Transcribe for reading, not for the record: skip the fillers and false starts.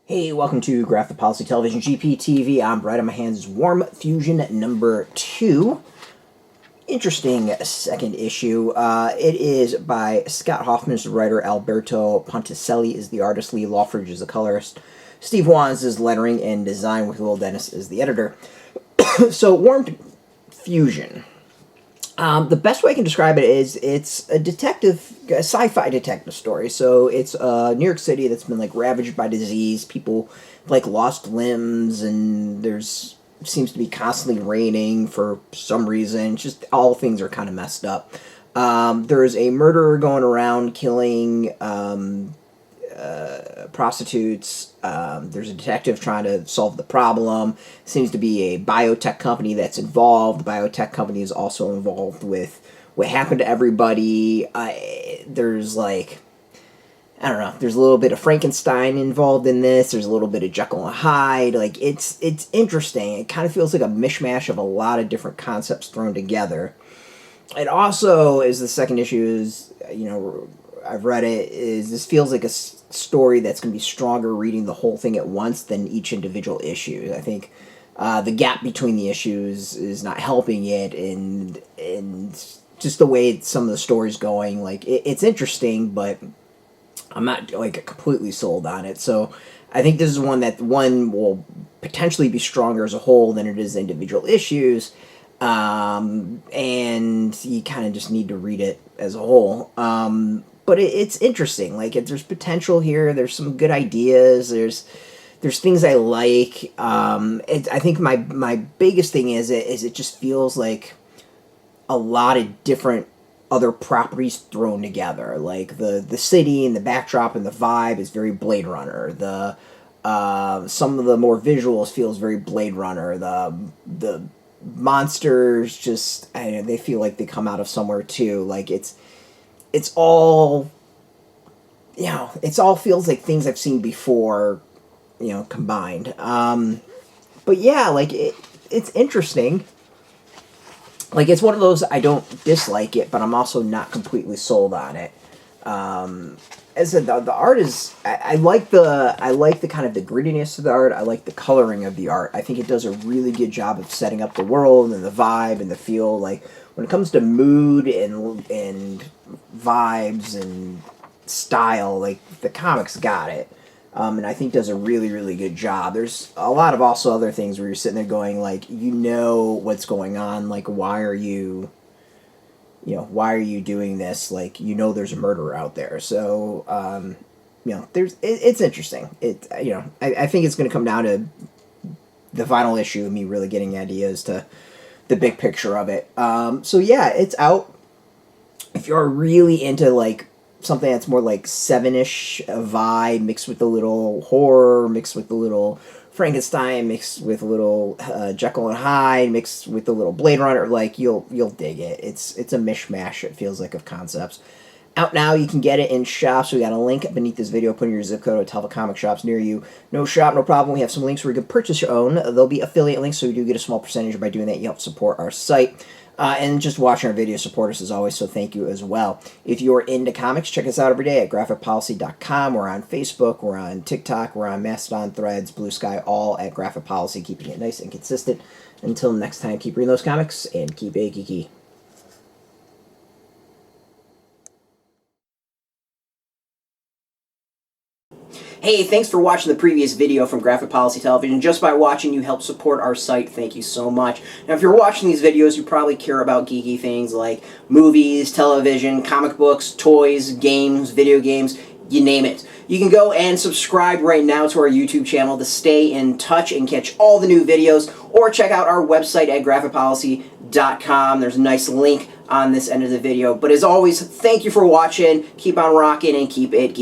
Hey, welcome to Graphic Policy Television, GPTV. I'm right on my hands is Warm Fusion number 2. Interesting second issue. It is by Scott Hoffman, is the writer. Alberto Ponticelli is the artist. Lee Loughridge is the colorist. Steve Wands is lettering and design, with Will Dennis is the editor. So, Warm Fusion. The best way I can describe it is it's a sci-fi detective story. So it's New York City that's been like ravaged by disease. People like lost limbs, and there's seems to be constantly raining for some reason. Just all things are kind of messed up. There's a murderer going around killing prostitutes. There's a detective trying to solve the problem. Seems to be a biotech company that's involved. The biotech company is also involved with what happened to everybody. There's like, I don't know, there's a little bit of Frankenstein involved in this. There's a little bit of Jekyll and Hyde. Like, it's interesting. It kind of feels like a mishmash of a lot of different concepts thrown together. It also is the second issue is, I've read it, is this feels like a story that's going to be stronger reading the whole thing at once than each individual issue. I think the gap between the issues is not helping it, and just the way some of the story's going, like, it's interesting, but I'm not, like, completely sold on it. So I think this is one will potentially be stronger as a whole than it is individual issues. And you kind of just need to read it as a whole. But it's interesting. Like, there's potential here. There's some good ideas. There's things I like. I think my biggest thing is it just feels like a lot of different other properties thrown together. Like the city and the backdrop and the vibe is very Blade Runner. Some of the more visuals feels very Blade Runner. The monsters just, they feel like they come out of somewhere too. Like, it's all, it's all feels like things I've seen before, combined. But yeah, like, it's interesting. Like, it's one of those, I don't dislike it, but I'm also not completely sold on it. As I said, the art is, I like the kind of the grittiness of the art. I like the coloring of the art. I think it does a really good job of setting up the world and the vibe and the feel. Like, when it comes to mood and vibes and style, like, the comics got it. And I think does a really, really good job. There's a lot of also other things where you're sitting there going, like, what's going on. Like, why are you doing this? Like, there's a murderer out there. So, it's interesting. I think it's going to come down to the final issue of me really getting ideas to the big picture of it. So yeah, it's out. If you're really into, like, something that's more like 7-ish vibe, mixed with a little horror, mixed with a little Frankenstein, mixed with a little Jekyll and Hyde, mixed with a little Blade Runner, like, you'll dig it. It's a mishmash, it feels like, of concepts. Out now, you can get it in shops. We got a link beneath this video. Put in your zip code to tell the comic shops near you. No shop, no problem. We have some links where you can purchase your own. There'll be affiliate links, so you do get a small percentage. By doing that, you help support our site. And just watching our videos support us as always, so thank you as well. If you're into comics, check us out every day at graphicpolicy.com. We're on Facebook, we're on TikTok, we're on Mastodon, Threads, Blue Sky, all at Graphic Policy, keeping it nice and consistent. Until next time, keep reading those comics and keep it geeky. Hey, thanks for watching the previous video from Graphic Policy Television. Just by watching, you help support our site. Thank you so much. Now, if you're watching these videos, you probably care about geeky things like movies, television, comic books, toys, games, video games, you name it. You can go and subscribe right now to our YouTube channel to stay in touch and catch all the new videos, or check out our website at graphicpolicy.com. There's a nice link on this end of the video. But as always, thank you for watching. Keep on rocking and keep it geeky.